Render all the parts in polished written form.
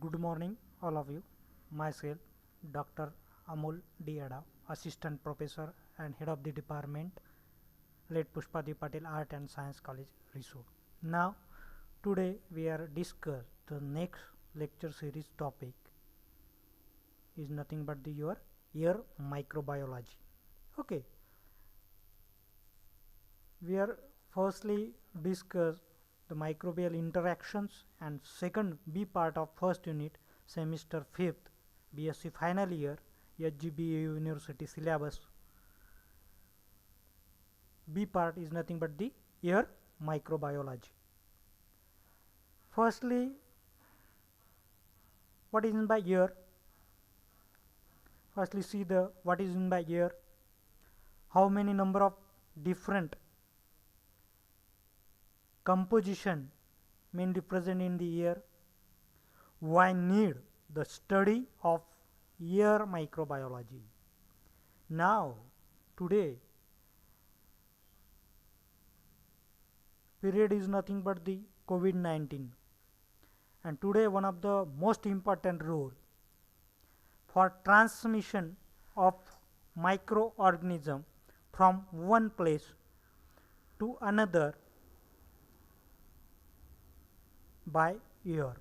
Good morning, all of you. Myself, Dr. Amol Diada, Assistant Professor and Head of the Department, late Pushpati Patel Art and Science College, Risod. Now, today we are discuss the next lecture series topic is nothing but your ear microbiology. Okay, we are firstly discuss the microbial interactions, and second B part of first unit semester 5th BSc final year HGBA University syllabus. B part is nothing but the ear microbiology. Firstly, what is meant by ear? Firstly, see the what is meant by ear. How many number of different composition mainly present in the ear. Why need the study of ear microbiology? Now, today, period is nothing but the COVID-19, and today one of the most important role for transmission of microorganism from one place to another by ear.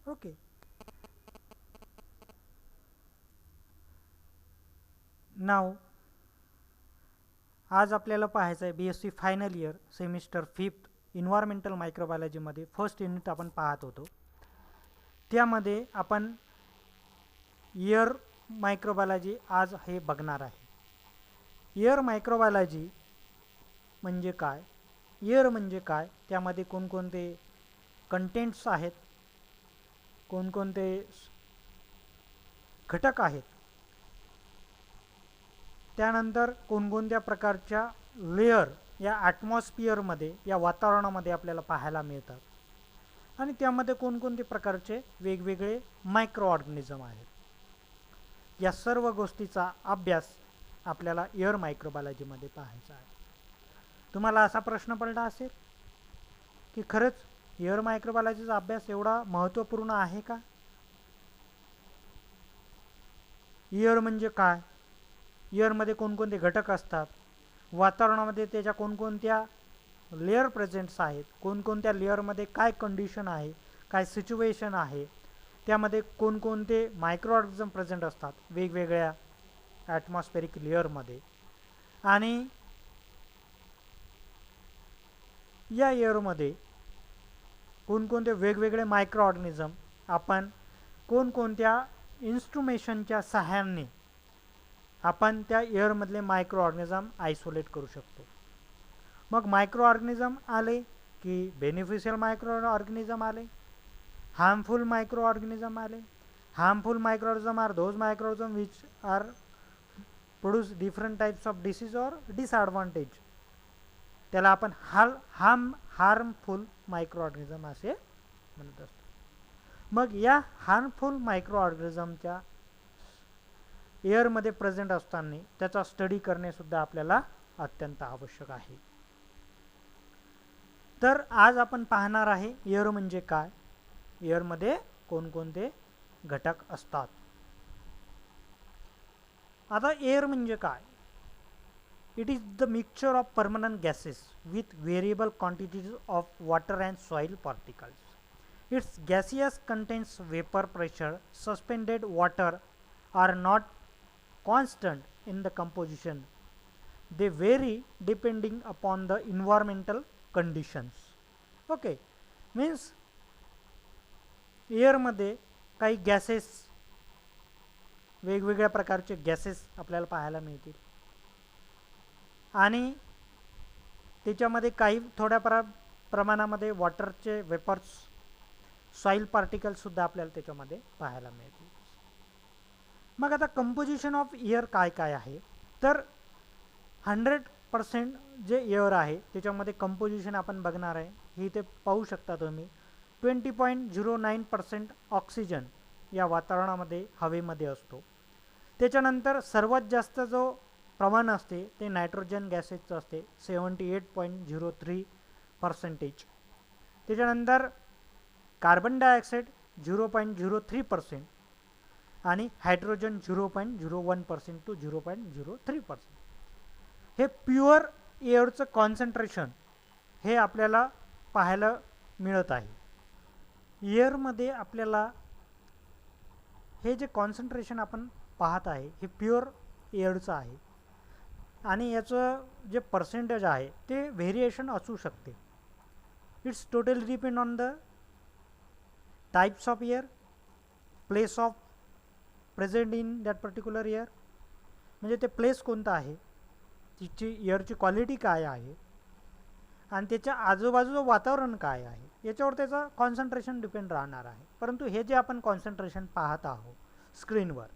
Okay. नाव आज आपल्याला पाहायचं आहे BSc final year semester 5th environmental मायक्रोबायोलॉजीमध्ये first unit आपण पाहत होतो. त्यामध्ये आपण इयर मायक्रोबायोलॉजी आज हे बघणार आहे. इयर मायक्रोबायोलॉजी म्हणजे काय, इयर म्हणजे काय, त्यामध्ये कोणकोणते कंटेंट्स आहेत, कोणकोणते घटक आहेत, त्यानंतर कोणकोणत्या प्रकारच्या लेयर या ॲटमॉस्फिअरमध्ये या वातावरणामध्ये आपल्याला पाहायला मिळतात, आणि त्यामध्ये कोणकोणते प्रकारचे वेगवेगळे मायक्रो ऑर्गॅनिझम आहेत. या सर्व गोष्टीचा अभ्यास आपल्याला एअर मायक्रोबायोलॉजीमध्ये पाहायचा आहे. तुम्हाला असा प्रश्न पडला असेल की खरंच एअर मायक्रोबायोलॉजीचा अभ्यास एवढा महत्त्वपूर्ण आहे का? एअर म्हणजे काय, एअरमध्ये कोणकोणते घटक असतात, वातावरणामध्ये त्याच्या कोणकोणत्या लेअर प्रेझेंट्स आहेत, कोणकोणत्या लेअरमध्ये काय कंडिशन आहे, काय सिच्युएशन आहे, त्यामध्ये कोणकोणते मायक्रो ऑर्गॅनिझम प्रेझेंट असतात वेगवेगळ्या ॲटमॉस्फेरिक लेअरमध्ये, आणि या एअरमध्ये कोणकोणते वेगवेगळे मायक्रो ऑर्गॅनिझम आपण कोणकोणत्या इन्स्ट्रुमेशनच्या सहाय्याने आपण त्या एअरमधले मायक्रो ऑर्गॅनिझम आयसोलेट करू शकतो. मग मायक्रो ऑर्गॅनिझम आले की बेनिफिशियल मायक्रो ऑर्गॅनिझम आले, हार्मफुल मायक्रो ऑर्गॅनिझम आले. Harmful micro organism are those micro organism which are produce different types of disease और डिसएडवांटेज. त्याला आपण हार्मफुल मायक्रो ऑर्गॅनिझम असे म्हणत असतो. मग या हार्मफुल मायक्रो ऑर्गॅनिझमच्या एअरमध्ये प्रेझेंट असताना त्याचा स्टडी करणे सुद्धा आपल्याला अत्यंत आवश्यक आहे. तर आज आपण पाहणार आहे एअर म्हणजे काय, एअरमध्ये कोणकोणते घटक असतात. आता एअर म्हणजे काय? It is the mixture of permanent gases with variable quantities of water and soil particles. Its gaseous contents vapour pressure, suspended water are not constant in the composition. They vary depending upon the environmental conditions. Okay, means air मध्ये काही gases, वेगवेगळ्या प्रकारचे gases आपल्याला पाहायला मिळतील, आणि त्याच्यामध्ये काही थोड्या प्रमाणामध्ये वॉटरचे वेपर्स, सॉइल पार्टिकल्स सुद्धा आपल्याला त्याच्यामध्ये पाहायला मिळतील. मग आता कंपोजिशन ऑफ एअर काय काय आहे, तर 100% जे एअर आहे त्याच्यामध्ये कंपोजिशन आपण बघणार आहे. हे इथे पाहू शकता तुम्ही. 20.09% ऑक्सिजन या वातावरणामध्ये हवेमध्ये असतो. त्याच्यानंतर सर्वात जास्त जो प्रमाण असते ते नायट्रोजन गॅसेसचं असते, 78.03%. त्याच्यानंतर कार्बन डायऑक्साईड 0.03% आणि हायड्रोजन 0.01% टू 0.03%. हे प्युअर एअरचं कॉन्सन्ट्रेशन हे आपल्याला पाहायला मिळत आहे. एअरमध्ये आपल्याला हे जे कॉन्सन्ट्रेशन आपण पाहत आहे हे प्युअर एअरचं आहे आणि याचं जे पर्सेंटेज आहे ते व्हेरिएशन असू शकते. It's totally depend on the types of air, place of present in that particular air, म्हणजे ते प्लेस कोणतं आहे, तिची एअरची क्वालिटी काय आहे आणि त्याच्या आजूबाजूचं वातावरण काय आहे याच्यावर त्याचं कॉन्सन्ट्रेशन डिपेंड राहणार आहे. परंतु हे जे आपण कॉन्सन्ट्रेशन पाहत आहोत स्क्रीनवर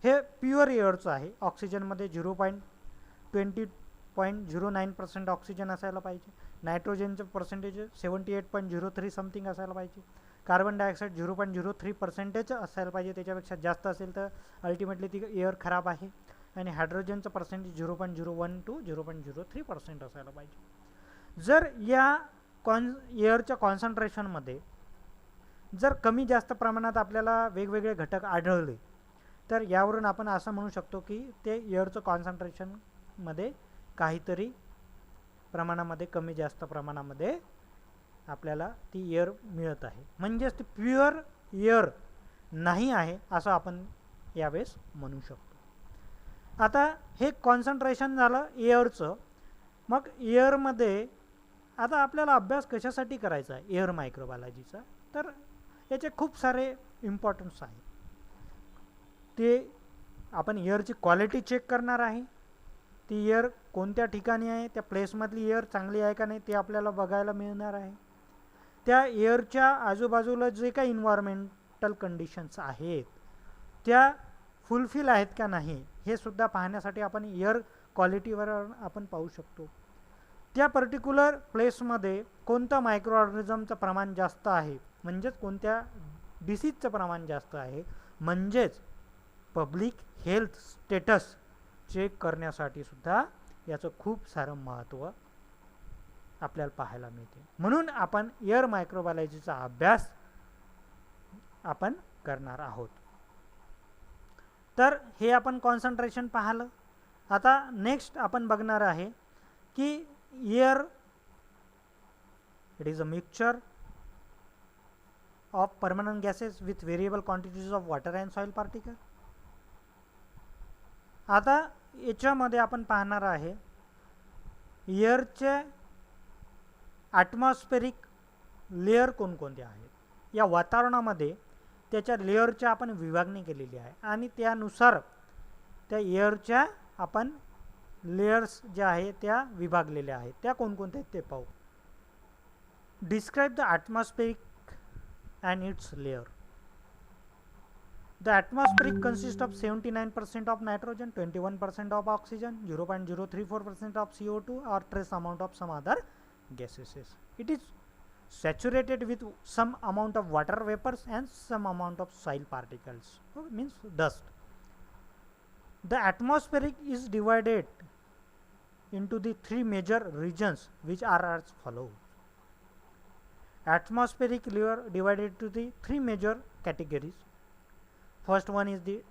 हे प्युअर एअरचं आहे. ऑक्सिजनमध्ये 0.09% ऑक्सिजन असायला पाहिजे, नायट्रोजनचं पर्सेंटेज 78.03 समथिंग असायला पाहिजे, कार्बन डायऑक्साईड 0.03% असायला पाहिजे, त्याच्यापेक्षा जास्त असेल तर अल्टिमेटली ती एअर खराब आहे, आणि हायड्रोजनचं पर्सेंटेज 0.01 टू 0.03% असायला पाहिजे. जर या एअरच्या कॉन्सन्ट्रेशनमध्ये जर कमी जास्त प्रमाणात आपल्याला वेगवेगळे घटक आढळले तर यावरून आपण असं म्हणू शकतो की ते एअरचं कॉन्सन्ट्रेशनमध्ये काहीतरी प्रमाणामध्ये कमी जास्त प्रमाणामध्ये आपल्याला ती एअर मिळत आहे, म्हणजेच ती प्युअर एअर नाही आहे असं आपण यावेळेस म्हणू शकतो. आता हे कॉन्सन्ट्रेशन झालं एअरचं. मग एअरमध्ये आता आपल्याला अभ्यास कशासाठी करायचा आहे एअर मायक्रोबायोलॉजीचा, तर याचे खूप सारे इम्पॉर्टन्स आहे. ते आपण एअरची क्वालिटी चेक करणार आहे, ती एअर कोणत्या ठिकाणी आहे, त्या प्लेसमधली एअर चांगली आहे का नाही ते आपल्याला बघायला मिळणार आहे. त्या एअरच्या आजूबाजूला जे काही इन्व्हायरमेंटल कंडिशन्स आहेत त्या फुलफिल आहेत का नाही हे सुद्धा पाहण्यासाठी आपण एअर क्वालिटीवर आपण पाहू शकतो. त्या पर्टिक्युलर प्लेसमध्ये कोणतं मायक्रो ऑर्गॅनिझमचं प्रमाण जास्त आहे, म्हणजेच कोणत्या डिसीजचं प्रमाण जास्त आहे, म्हणजेच पब्लिक हेल्थ स्टेटस चेक करण्यासाठी सुद्धा याचं खूप सारं महत्त्व आपल्याला पाहायला मिळते. म्हणून आपण एअर मायक्रोबायोलॉजीचा अभ्यास आपण करणार आहोत. तर हे आपण कॉन्सन्ट्रेशन पाहिलं. आता नेक्स्ट आपण बघणार आहे की air it is a mixture of permanent gases with variable quantities of water and soil particle. आता याच्यामध्ये आपण पाहणार आहे एअरचे ॲटमॉस्फेरिक लेअर कोणकोणते आहेत. या वातावरणामध्ये त्याच्या लेअरच्या आपण विभागणी केलेली आहे आणि त्यानुसार त्या एअरच्या आपण लेयर्स ज्या आहेत त्या विभागलेल्या आहेत. त्या कोणकोणत्या आहेत ते पाहू. Describe the atmospheric and it's layer. The atmospheric consists of 79% of nitrogen, 21% of oxygen, 0.034% of CO2 or trace amount of some other gases. It is saturated with some amount of water vapors and some amount of soil particles, means dust. The atmospheric is divided into the three major regions which are as follows. Atmospheric layer divided into the three major categories. First one is the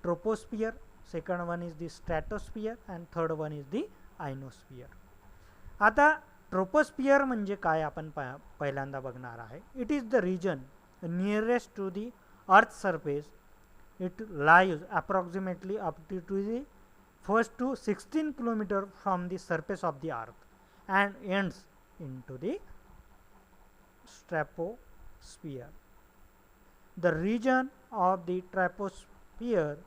troposphere, second one is the stratosphere and third one is the ionosphere. आता troposphere म्हणजे काय आपण पहिल्यांदा बघणार आहे. It is the region nearest to the earth surface. It lies approximately up to the 1 to 16 kilometer from the surface of the earth and ends into the stratosphere. The region of the troposphere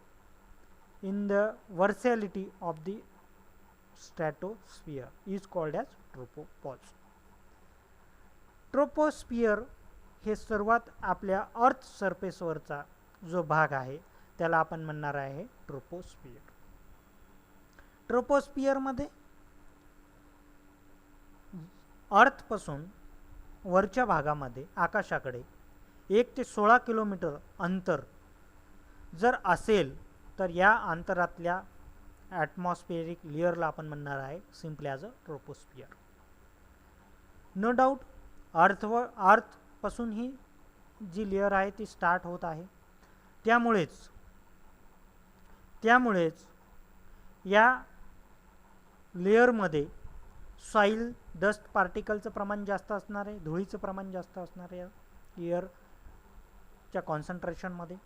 in the versatility of the stratosphere is called as tropopause. Troposphere हे सर्वात आपल्या अर्थ सरफेसवरचा जो भाग आहे त्याला आपण म्हणणार आहे ट्रोपोस्फियर. ट्रोपोस्फियरमध्ये अर्थपासून वरच्या भागामध्ये आकाशाकडे 1 ते 16 किलोमीटर अंतर जर असेल तर या अंतरातल्या ॲटमॉस्फेरिक लेअरला आपण म्हणणार आहे simply as a troposphere. No doubt earth पासून ही जी लेयर आहे ती स्टार्ट होत आहे. त्यामुळेच या लेयरमध्ये सॉईल डस्ट पार्टिकलचं प्रमाण जास्त असणार आहे, धुळीचं प्रमाण जास्त असणार आहे. एअरच्या कॉन्सन्ट्रेशनमध्ये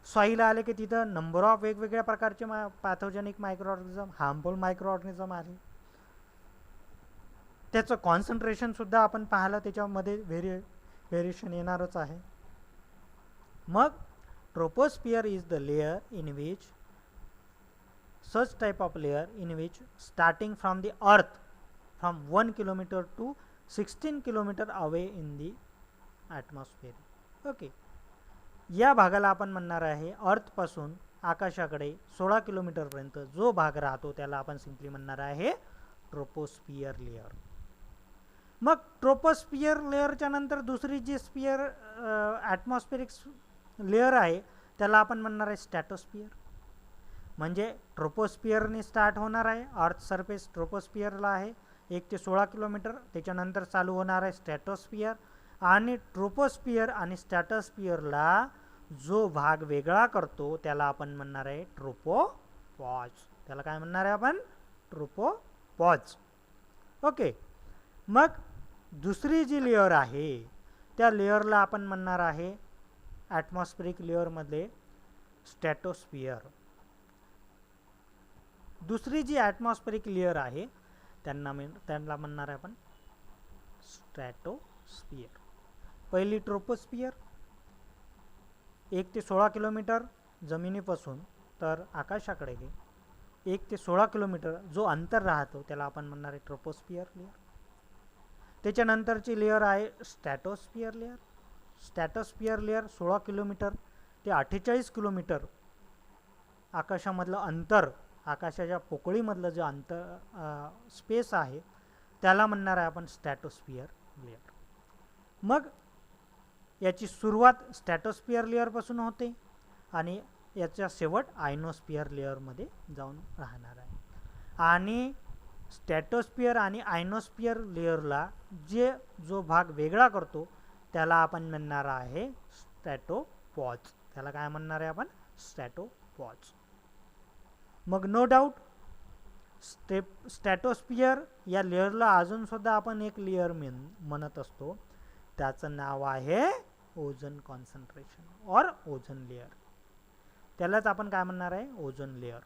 सॉईल आले की तिथं नंबर ऑफ वेगवेगळ्या प्रकारचे pathogenic micro organism, harmful micro organism आले. त्याचं कॉन्सन्ट्रेशनसुद्धा आपण पाहायला त्याच्यामध्ये व्हेरिएशन येणारच आहे. मग troposphere is the layer in which such type of layer in which starting from the earth from 1 kilometer to 16 kilometer away in the atmosphere. Okay, या भागाला आपण म्हणणार आहे अर्थ पासून आकाशाकडे 16 किलोमीटर पर्यंत जो भाग राहतो त्याला आपण सिंपली म्हणणार आहे ट्रोपोस्फियर लेयर. मग ट्रोपोस्फियर लेयरच्या नंतर दुसरी जी स्फियर ॲटमॉस्फेरिक लेयर आहे त्याला आपण म्हणणार आहे स्टॅटोस्फियर. म्हणजे ट्रोपोस्फियरने स्टार्ट होणार आहे. अर्थ सरफेस ट्रोपोस्फियरला आहे 1 ते 16 किलोमीटर. त्याच्यानंतर चालू होणार आहे स्टॅटोस्फियर. आणि ट्रोपोस्फियर आणि स्टॅटोस्फियरला जो भाग वेगळा करतो त्याला आपण म्हणणार आहे ट्रोपोपॉज. त्याला काय म्हणणार आहे आपण? ट्रोपोपॉज. ओके, मग दुसरी जी लेयर आहे त्या लेयरला आपण म्हणणार आहे ॲटमॉस्फेरिक लेयरमध्ये स्टॅटोस्फियर. दुसरी जी ॲटमॉस्फेरिक लेयर आहे त्यांना म्हणणार आहे आपण स्ट्रॅटोस्फियर. पहिली ट्रोपोस्फियर 1 ते 16 किलोमीटर जमिनीपासून तर आकाशाकडे 1 ते 16 किलोमीटर जो अंतर राहतो त्याला आपण म्हणणार आहे ट्रोपोस्फियर लेयर. त्याच्यानंतरची लेयर आहे स्टॅटोस्फियर लेयर. स्टॅटोस्फियर लेयर 16 किलोमीटर ते 48 किलोमीटर आकाशामधलं अंतर, आकाशाच्या पोकळीमधलं जे अंतर स्पेस आहे त्याला म्हणणार आहे आपण स्टॅटोस्फियर लेयर. मग याची सुरुवात स्टॅटोस्फियर लेयरपासून होते आणि याचा शेवट आयनोस्फियर लेयरमध्ये जाऊन राहणार आहे. आणि स्टॅटोस्फियर आणि आयनोस्फियर लेयरला जो भाग वेगळा करतो त्याला आपण म्हणणार आहे स्ट्रॅटोपॉज. त्याला काय म्हणणार आहे आपण? स्ट्रॅटोपॉज. मग नो डाऊट स्टॅटोस्फियर या लेयरला अजूनसुद्धा आपण एक लेयर म्हणत असतो. त्याचं नाव आहे ओझोन कॉन्सन्ट्रेशन और ओझोन लेयर. त्यालाच आपण काय म्हणणार आहे? Ozone layer.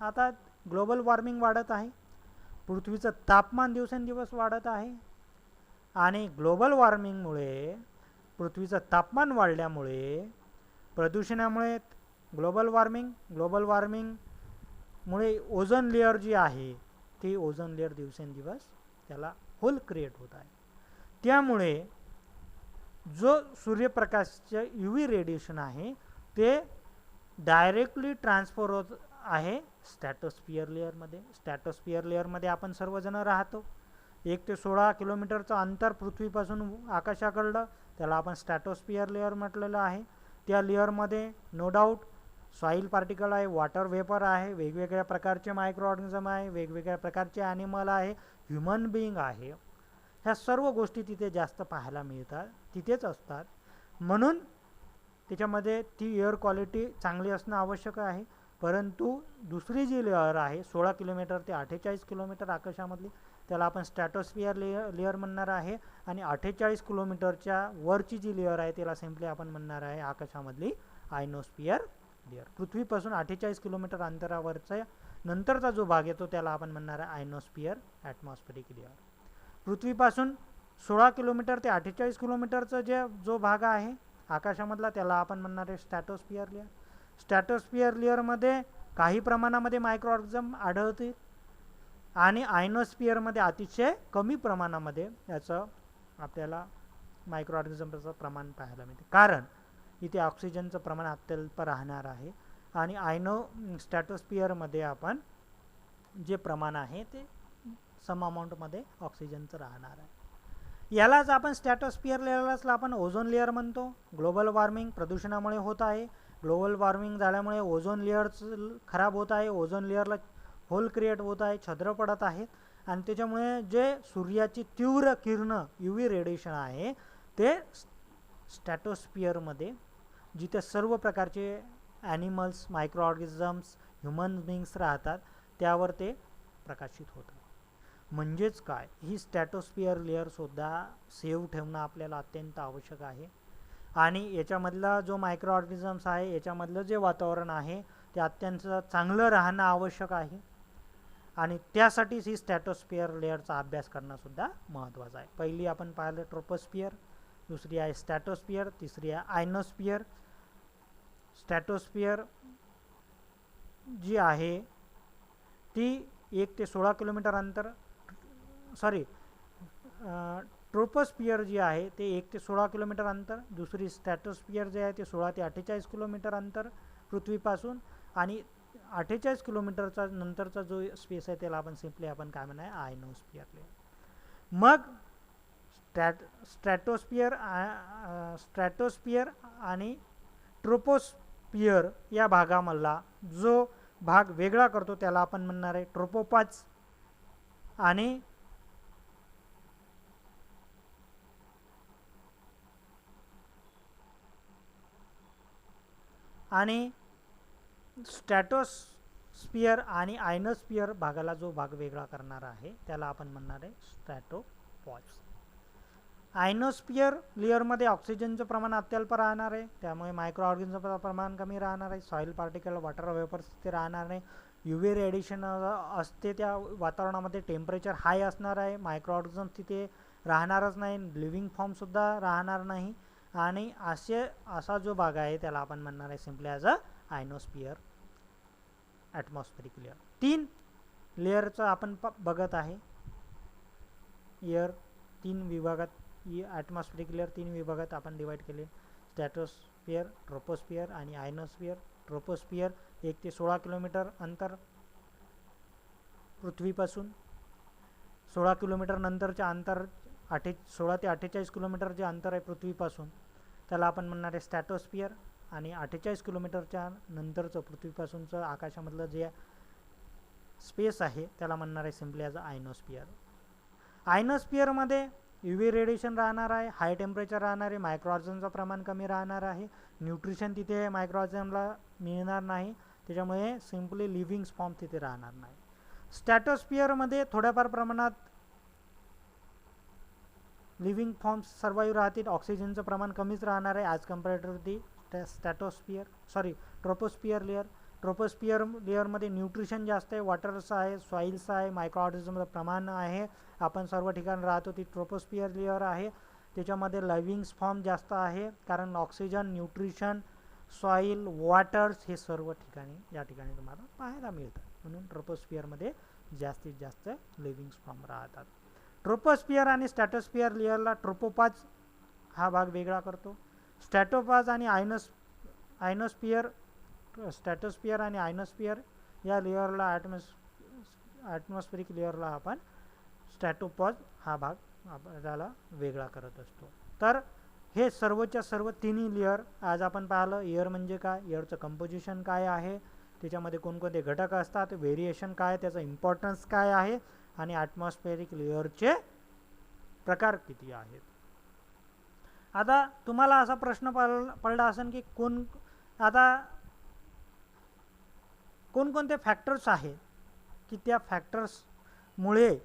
आता ग्लोबल वॉर्मिंग वाढत आहे, पृथ्वीचं तापमान दिवसेंदिवस वाढत आहे आणि ग्लोबल वॉर्मिंगमुळे पृथ्वीचं तापमान वाढल्यामुळे प्रदूषणामुळे ग्लोबल वॉर्मिंगमुळे ओझोन लेयर जी आहे ती ओझोन लेयर दिवसेंदिवस त्याला होल क्रिएट होत आहे. त्यामुळे जो सूर्यप्रकाशाचे UV रेडिएशन आहे ते डायरेक्टली ट्रान्सफर होत आहे स्टॅटोस्फियर लेयरमध्ये. स्टॅटोस्फियर लेयरमध्ये आपण सर्वजण राहतो. 1 ते 16 किलोमीटरचं अंतर पृथ्वीपासून आकाशाकडलं त्याला आपण स्टॅटोस्फियर लेयर म्हटलेलं आहे. त्या लेयरमध्ये नो डाऊट सॉईल पार्टिकल आहे, वॉटर वेपर आहे, वेगवेगळ्या प्रकारचे मायक्रो ऑर्गॅनिझम आहे, वेगवेगळ्या प्रकारचे ॲनिमल आहे, ह्युमन बिईंग आहे. ह्या सर्व गोष्टी तिथे जास्त पाहायला मिळतात, तिथेच असतात. म्हणून त्याच्यामध्ये ती एअर क्वालिटी चांगली असणं आवश्यक आहे. परंतु दुसरी जी लेअर आहे 16 किलोमीटर ते 48 किलोमीटर आकाशामधली त्याला आपण स्टॅटोस्फियर लेअर म्हणणार आहे. आणि 48 किलोमीटरच्या वरची जी लेअर आहे त्याला सिम्पली आपण म्हणणार आहे आकाशामधली आयनोस्फियर लेअर. पृथ्वीपासून 48 किलोमीटर अंतरावरचा नंतरचा जो भाग येतो त्याला आपण म्हणणार आहे आयनोस्फियर ॲटमॉस्फेरिक लेअर. पृथ्वीपासून 16 किलोमीटर ते 48 किलोमीटरचा जो भाग आहे आकाशामधला त्याला आपण म्हणणार आहे स्टॅटोस्फियर लेअर. स्टॅटोस्फियर लेअरमध्ये काही प्रमाणामध्ये मायक्रो ऑर्गॅनिझम आढळतील आणि आयनोस्फियरमध्ये अतिशय कमी प्रमाणामध्ये याचं आपल्याला मायक्रो ऑर्गॅनिझमचं प्रमाण पाहायला मिळते. कारण इथे ऑक्सिजनचं प्रमाण अत्यल्प राहणार आहे आणि स्टॅटोस्फियरमध्ये आपण जे प्रमाण आहे ते सम अमाऊंटमध्ये ऑक्सिजनचं राहणार आहे. यालाच आपण स्टॅटोस्फियर लेअरलाच आपण ओझोन लेअर म्हणतो. ग्लोबल वॉर्मिंग प्रदूषणामुळे होत आहे. ग्लोबल वॉर्मिंग झाल्यामुळे ओझोन लेअर खराब होत आहे, ओझोन लेअरला होल क्रिएट होत आहे, छद्र पडत आहेत आणि त्याच्यामुळे जे सूर्याची तीव्र किरणं UV रेडिएशन आहे ते स्टॅटोस्फिअरमध्ये जिथे सर्व प्रकारचे ॲनिमल्स, मायक्रो ऑर्गॅनिझम्स, ह्युमन बिंग्स राहतात त्यावर ते प्रकाशित होतात. म्हणजेच काय, ही स्टॅटोस्फिअर लेअरसुद्धा सेव्ह ठेवणं आपल्याला अत्यंत आवश्यक आहे. आणि याच्यामधला जो मायक्रो ऑर्गॅनिझम्स आहे, याच्यामधलं जे वातावरण आहे ते अत्यंत चांगलं राहणं आवश्यक आहे. आणि त्यासाठीच ही स्टॅटोस्फिअर लेअरचा अभ्यास करणंसुद्धा महत्त्वाचं आहे. पहिली आपण पाहिलं ट्रोपोस्फिअर, दुसरी आहे स्टॅटोस्फिअर, तिसरी आहे आयनोस्फिअर. स्टॅटोस्फिअर जी आहे ती 1 ते 16 किलोमीटर अंतर, ट्रोपोस्फिअर जी आहे ते 1 ते 16 किलोमीटर अंतर, दुसरी स्टॅटोस्फिअर जे आहे ते 16 ते 48 किलोमीटर अंतर पृथ्वीपासून, आणि 48 किलोमीटरचा नंतरचा जो स्पेस आहे त्याला आपण सिम्पली आपण काय म्हणा आयनोस्फिअर. मग स्ट्रॅटोस्फिअर आणि ट्रोपोस्फिअर या भागामधला जो भाग वेगळा करतो त्याला आपण म्हणणार आहे ट्रोपोपॉज. आणि स्ट्रॅटोस्फिअर आणि आयनोस्फिअर भागाला जो भाग वेगळा करणार आहे त्याला आपण म्हणणार आहे स्ट्रॅटोपॉज. आयनोस्फिअर लेअरमध्ये ऑक्सिजनचं प्रमाण अत्यल्प राहणार आहे, त्यामुळे मायक्रो ऑर्गॅनिझमचं प्रमाण कमी राहणार आहे. सॉईल पार्टिकल, वॉटर वेपर्स तिथे राहणार नाही. UV रेडिएशन असते त्या वातावरणामध्ये, टेम्परेचर हाय असणार आहे, मायक्रो ऑर्गॅनिझम्स तिथे राहणारच नाही, लिव्हिंग फॉर्मसुद्धा राहणार नाही. आणि असा जो भाग आहे त्याला आपण म्हणणार आहे simply as a ionosphere atmospheric layer. 3 लेअरचं आपण बघत आहे. एअर 3 विभागात, ॲटमॉस्फेरिक लेअर 3 विभागात आपण डिवाईड केले. स्टॅटोस्फिअर, ट्रोपोस्फिअर आणि आयनोस्फिअर. ट्रोपोस्फिअर 1 ते 16 किलोमीटर अंतर पृथ्वीपासून, 16 किलोमीटर नंतरचे अंतर 16 ते 48 किलोमीटर जे अंतर आहे पृथ्वीपासून त्याला आपण म्हणणार आहे स्टॅटोस्फिअर. आणि 48 किलोमीटरच्या नंतरचं पृथ्वीपासूनचं आकाशामधलं जे स्पेस आहे त्याला म्हणणार आहे सिम्पली ॲज अ आयनोस्फिअर. आयनोस्फिअरमध्ये UV रेडिएशन राहणार आहे, हाय टेम्परेचर राहणार आहे, मायक्रो ऑर्गॅनिझमचं प्रमाण कमी राहणार आहे, न्यूट्रिशन तिथे मायक्रो ऑर्गॅनिझमला मिळणार नाही, त्याच्यामुळे सिम्पली लिव्हिंग फॉर्म तिथे राहणार नाही. स्टॅटोस्फिअरमध्ये थोड्याफार प्रमाणात लिव्हिंग फॉर्म्स सर्वाईव्ह राहतील, ऑक्सिजनचं प्रमाण कमीच राहणार आहे as compared to the troposphere layer. Troposphere लेअरमध्ये न्यूट्रिशन जास्त आहे, वॉटर्स आहे, सॉईल्स आहे, मायक्रो ऑर्गॅनिझमचं प्रमाण आहे. आपण सर्व ठिकाणी राहतो ती ट्रोपोस्फिअर लेअर आहे. त्याच्यामध्ये लिव्हिंग फॉर्म जास्त आहे, कारण ऑक्सिजन, न्यूट्रिशन, सॉईल, वॉटर्स हे सर्व ठिकाणी या ठिकाणी तुम्हाला पाहायला मिळतात. म्हणून ट्रोपोस्फिअरमध्ये जास्तीत जास्त लिव्हिंग फॉर्म राहतात. ट्रोपोस्फिअर आणि स्टॅटोस्फिअर लेअरला ट्रोपोपॉज हा भाग वेगळा करतो. स्टॅटोपॉज आणि स्टॅटोस्फिअर आणि आयनोस्फिअर या लेअरला ॲटमॉस्फेरिक लेअरला आपण स्टॅटोपॉज हा भाग आपल्याला वेगळा करत असतो. तर हे सर्वच्या सर्व तिन्ही लेअर आज आपण पाहिलं. एअर म्हणजे काय, एअरचं कंपोजिशन काय आहे, त्याच्यामध्ये कोणकोणते घटक असतात, व्हेरिएशन काय, त्याचा इम्पॉर्टन्स काय आहे, आणि ॲटमॉस्फेरिक लेअरचे प्रकार किती आहेत. आता तुम्हाला असा प्रश्न पडला असेल की कोणकोणते फॅक्टर्स आहेत की त्या फॅक्टर्समुळे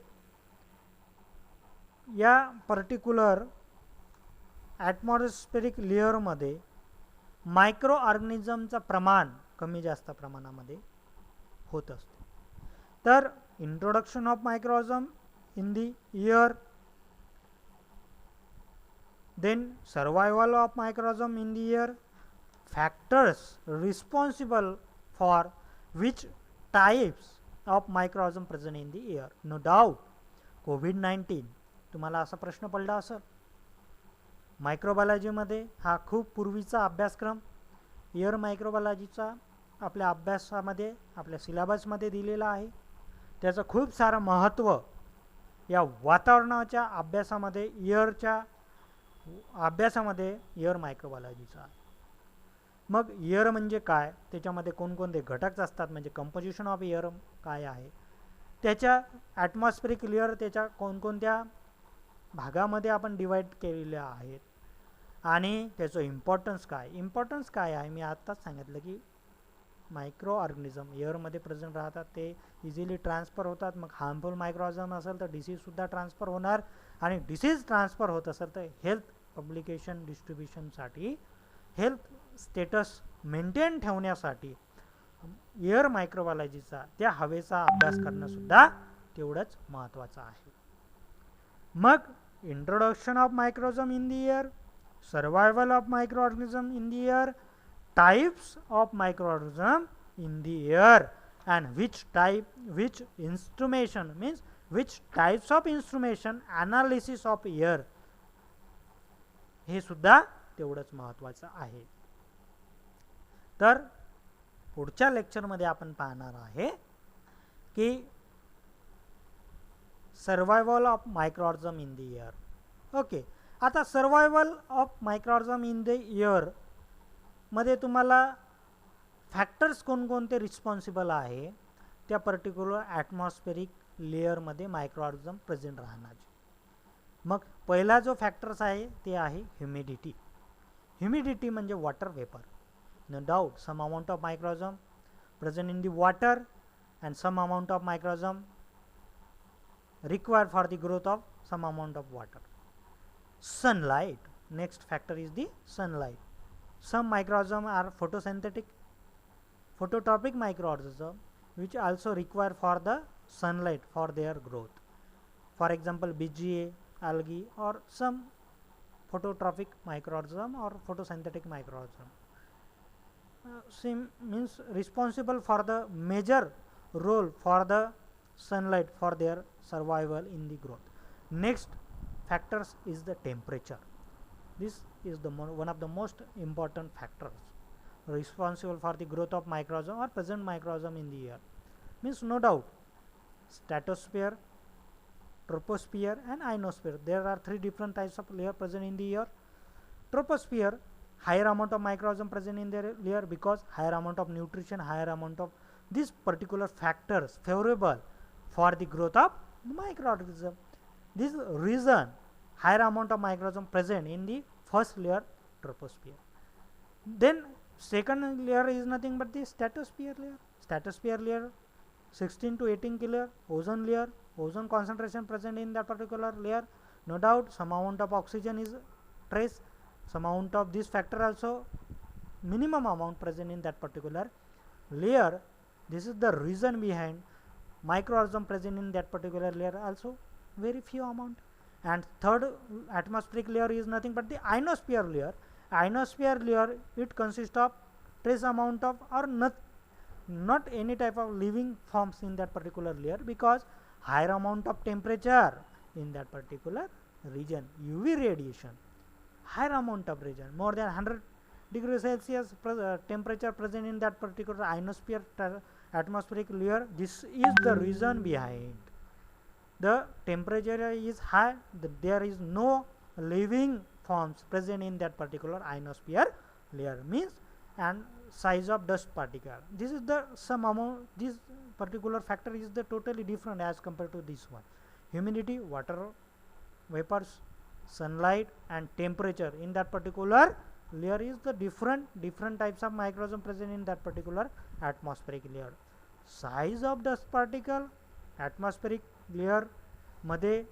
या पर्टिक्युलर ॲटमॉस्फेरिक लेअरमध्ये मायक्रो ऑर्गॅनिझमचं प्रमाण कमी जास्त प्रमाणामध्ये होत असते. तर introduction of microorganism in the air, then survival of microorganism in the air, factors responsible for which types of microorganism present in the air. No doubt COVID-19 तुम्हाला असा प्रश्न पडला असेल. मायक्रोबायोलॉजीमध्ये हा खूप पूर्वीचा अभ्यासक्रम एअर मायक्रोबायोलॉजीचा आपल्या अभ्यासामध्ये, आपल्या सिलेबसमध्ये दिलेला आहे. त्याचं खूप सारं महत्त्व या वातावरणाच्या अभ्यासामध्ये, एअरच्या अभ्यासामध्ये एअर मायक्रोबायोलॉजीचा. मग एअर म्हणजे काय, त्याच्यामध्ये कोणकोणते घटक असतात, म्हणजे कंपोजिशन ऑफ एअर काय आहे, त्याच्या ॲटमॉस्फेरिक लेअर त्याच्या कोणकोणत्या भागामध्ये आपण डिवाईड केलेल्या आहेत, आणि त्याचं इम्पॉर्टन्स काय आहे मी आत्ताच सांगितलं की मायक्रो ऑर्गॅनिझम एअरमध्ये प्रेझेंट राहतात, ते इझिली ट्रान्सफर होतात. मग हार्मफुल मायक्रो ऑर्गॅनिझम असेल तर डिसीजसुद्धा ट्रान्सफर होणार, आणि डिसीज ट्रान्सफर होत असेल तर हेल्थ पब्लिकेशन डिस्ट्रीब्युशनसाठी, हेल्थ स्टेटस मेंटेन ठेवण्यासाठी एअर मायक्रोबायोलॉजीचा, त्या हवेचा अभ्यास करणंसुद्धा तेवढंच महत्त्वाचं आहे. मग introduction of microorganism in the air, survival of microorganism in the air, types of microorganism in the air, and which instrumentation means which types of instrumentation analysis of air, हे सुद्धा तेवढंच महत्त्वाचं आहे. तर पुढच्या लेक्चरमध्ये आपण पाहणार आहे की survival of microorganism in the air. Okay, आता survival of microorganism in the air मध्ये तुम्हाला फॅक्टर्स कोणकोणते रिस्पॉन्सिबल आहे त्या पर्टिक्युलर ॲटमॉस्फेरिक लेअरमध्ये मायक्रोऑर्गॅनिझम प्रेझेंट राहण्याचे. मग पहिला जो फॅक्टर्स आहे ते आहे ह्युमिडिटी. ह्युमिडिटी म्हणजे water vapour. No doubt some amount of microorganism present in the water and some amount of microorganism required for the growth of some amount of water. Sunlight, next factor is the sunlight. Some microorganisms are photosynthetic, phototropic microorganisms which also require for the sunlight for their growth. For example, BGA, algae, or some phototropic microorganism or photosynthetic microorganism. Means responsible for the major role for the sunlight for their survival in the growth. Next factors is the temperature. This is the one of the most important factors responsible for the growth of microorganism or present microorganism in the air. Means no doubt stratosphere, troposphere and ionosphere. There are three different types of layer present in the air. Troposphere, higher amount of microorganism present in their layer because higher amount of nutrition, higher amount of these particular factors favorable for the growth of microorganism. This reason higher amount of microorganism present in the first layer, troposphere. Then second layer is nothing but the stratosphere layer. Stratosphere layer 16 to 18 kilo. Ozone layer, ozone concentration present in that particular layer. No doubt some amount of oxygen is trace, some amount of this factor also minimum amount present in that particular layer. This is the reason behind microorganism present in that particular layer also very few amount. And third atmospheric layer is nothing but the ionosphere layer. Ionosphere layer, it consists of trace amount of or not any type of living forms in that particular layer because higher amount of temperature in that particular region, UV radiation, higher amount of region, more than 100 degrees Celsius temperature present in that particular ionosphere atmospheric layer. This is the reason behind the temperature is high, there is no living forms present in that particular ionosphere layer. Means and size of dust particle, this is the some amount, this particular factor is the totally different as compared to this one. Humidity, water vapors, sunlight and temperature in that particular layer is the different types of microorganism present in that particular atmospheric layer. Size of dust particle atmospheric layer मध्ये,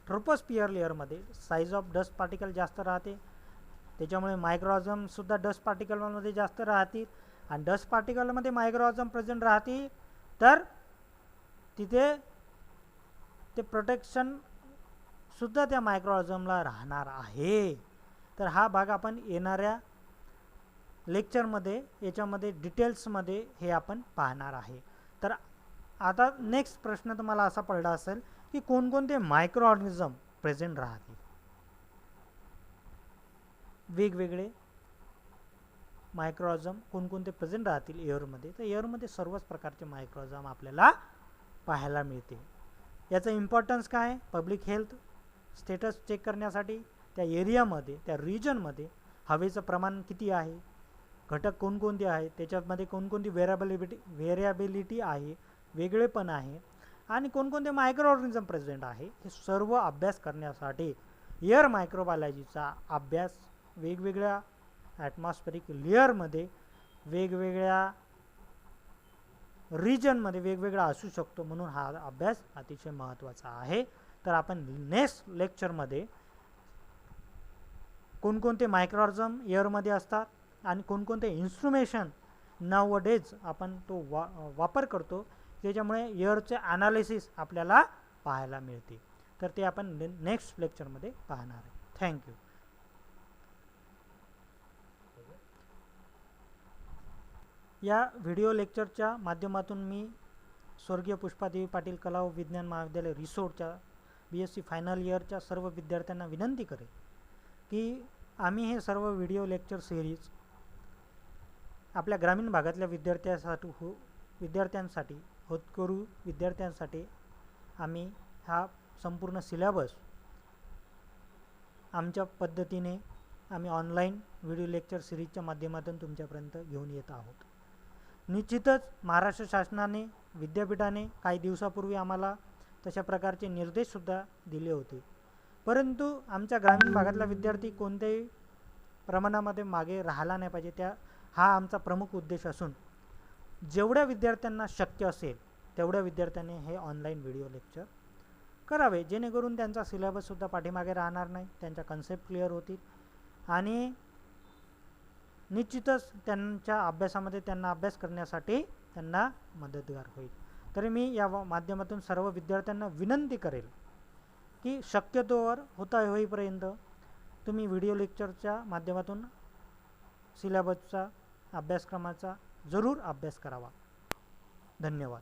troposphere layer मध्ये size of dust particle जास्त राहते, त्याच्यामुळे मायक्रोऑर्गॅनिझम सुद्धा dust particle मध्ये जास्त राहतील आणि डस्ट पार्टिकल मध्ये मायक्रोऑर्गॅनिझम प्रेझेंट राहतील तर तिथे ते प्रोटेक्शन सुद्धा त्या मायक्रोऑर्गॅनिझमला राहणार आहे. तर हा भाग आपण येणाऱ्या लेक्चरमध्ये याच्यामध्ये डिटेल्समध्ये हे आपण पाहणार आहे. तर आता नेक्स्ट प्रश्न तुम्हाला असा पडला असेल की कोणकोणते मायक्रोऑर्गॅनिझम प्रेझेंट राहतील. वेगवेगळे मायक्रोऑर्गॅनिझम कोणकोणते प्रेझेंट राहतील एअरमध्ये. तर एअरमध्ये सर्वच प्रकारचे मायक्रोऑर्गॅनिझम आपल्याला पाहायला मिळते. याचा इम्पॉर्टन्स काय, पब्लिक हेल्थ स्टेटस चेक करण्यासाठी त्या एरियामध्ये त्या रिजनमध्ये हवेचं प्रमाण किती आहे, घटक कोणकोणते आहेत, त्याच्यामध्ये कोणकोणती व्हेरिएबिलिटी आहे, वेगळेपण आहे आणि कोणकोणते मायक्रोऑर्गॅनिझम प्रेझेंट आहे, हे सर्व अभ्यास करण्यासाठी एअर मायक्रोबायोलॉजीचा अभ्यास वेगवेगळ्या ॲटमॉस्फेरिक लेअरमध्ये वेगवेगळ्या रिजनमध्ये वेगवेगळा असू शकतो, म्हणून हा अभ्यास अतिशय महत्त्वाचा आहे. तर आपण नेक्स्ट लेक्चरमध्ये कोणकोणते मायक्रोऑर्गनिझम एअरमध्ये असतात आणि कोणकोणते इन्स्ट्रुमेशन नावडेज आपण तो वापर करतो, त्याच्यामुळे एअरचे ॲनालिसिस आपल्याला पाहायला मिळते. तर ते आपण नेक्स्ट लेक्चरमध्ये पाहणार आहे. थँक्यू. या व्हिडिओ लेक्चरच्या माध्यमातून मी स्वर्गीय पुष्पादेवी पाटील कला व विज्ञान महाविद्यालय रिसोडच्या BSc फायनल इयरच्या सर्व विद्यार्थ्यांना विनंती करेन की आम्ही हे सर्व व्हिडिओ लेक्चर सिरीज आपल्या ग्रामीण भागातल्या विद्यार्थ्यांसाठी होतकरू विद्यार्थ्यांसाठी आम्ही हा संपूर्ण सिलेबस आमच्या पद्धतीने आम्ही ऑनलाईन व्हिडिओ लेक्चर सिरीजच्या माध्यमातून तुमच्यापर्यंत घेऊन येत आहोत. निश्चितच महाराष्ट्र शासनाने विद्यापीठाने काही दिवसापूर्वी आम्हाला तशा प्रकारचे निर्देशसुद्धा दिले होते, परंतु आमच्या ग्रामीण भागातला विद्यार्थी कोणत्याही प्रमाणामध्ये मागे राहिला नाही पाहिजे. हा आमचा प्रमुख उद्देश असून जेवढ्या विद्यार्थ्यांना शक्य असेल तेवढ्या विद्यार्थ्यांनी हे ऑनलाईन व्हिडिओ लेक्चर करावे, जेणेकरून त्यांचा सिलेबससुद्धा पाठीमागे राहणार नाही, त्यांच्या कन्सेप्ट क्लिअर होतील आणि निश्चितच त्यांच्या अभ्यासामध्ये त्यांना अभ्यास करण्यासाठी त्यांना मदतगार होईल. तरी मी या माध्यमातून सर्व विद्यार्थ्यांना विनंती करेल की शक्यतोवर होईपर्यंत तुम्ही व्हिडिओ लेक्चरच्या माध्यमातून सिलेबसचा अभ्यासक्रमाचा जरूर अभ्यास करावा. धन्यवाद.